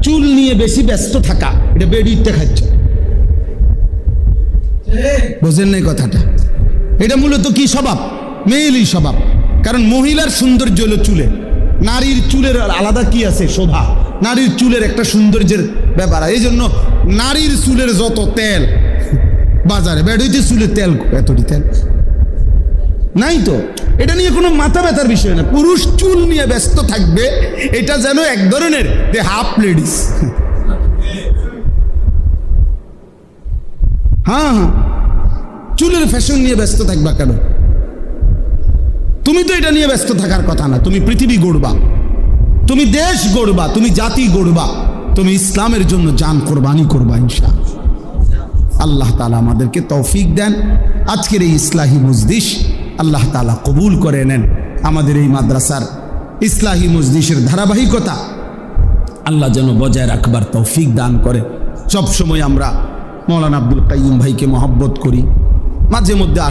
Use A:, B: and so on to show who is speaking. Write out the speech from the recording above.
A: চুল নিয়ে বেশি ব্যস্ত থাকা, এটা বেডিতে খাচ্ছে। বোঝেন নাই কথাটা? এটা মূলত কি স্বভাব? মেয়েলি স্বভাব। কারণ মহিলার সৌন্দর্য হলো চুলে, নারীর চুলের আলাদা কি আছে? শোভা। নারীর চুলের একটা সৌন্দর্যের ব্যাপার। এই জন্য নারীর চুলের যত তেল বাজারে, বেডইতে চুলের তেল, এতটি তেল নাই তো। এটা নিয়ে কোনো মাথা ব্যথার বিষয় না। পুরুষ চুল নিয়ে ব্যস্ত থাকবে, এটা যেন এক ধরনের হাফ লেডিস। হ্যাঁ, চুলের ফ্যাশন নিয়ে ব্যস্ত থাকবা কেন? তুমি তো এটা নিয়ে ব্যস্ত থাকার কথা না। তুমি পৃথিবী গড়বা, তুমি দেশ গড়বা, তুমি জাতি গড়বা, তুমি ইসলামের জন্য জান কোরবানি করবা ইনশাআল্লাহ। আল্লাহ তাআলা আমাদেরকে তৌফিক দেন। আজকের এই ইসলাহি মজলিস আল্লাহ তাআলা কবুল করে নেন। আমাদের এই মাদ্রাসার ইসলাহি মজলিসের ধারাবাহিকতা আল্লাহ যেন বজায় রাখবার তৌফিক দান করে। সবসময় আমরা মৌলানা আব্দুল কাইয়ুম ভাইকে মহব্বত করি, মাঝে মধ্যে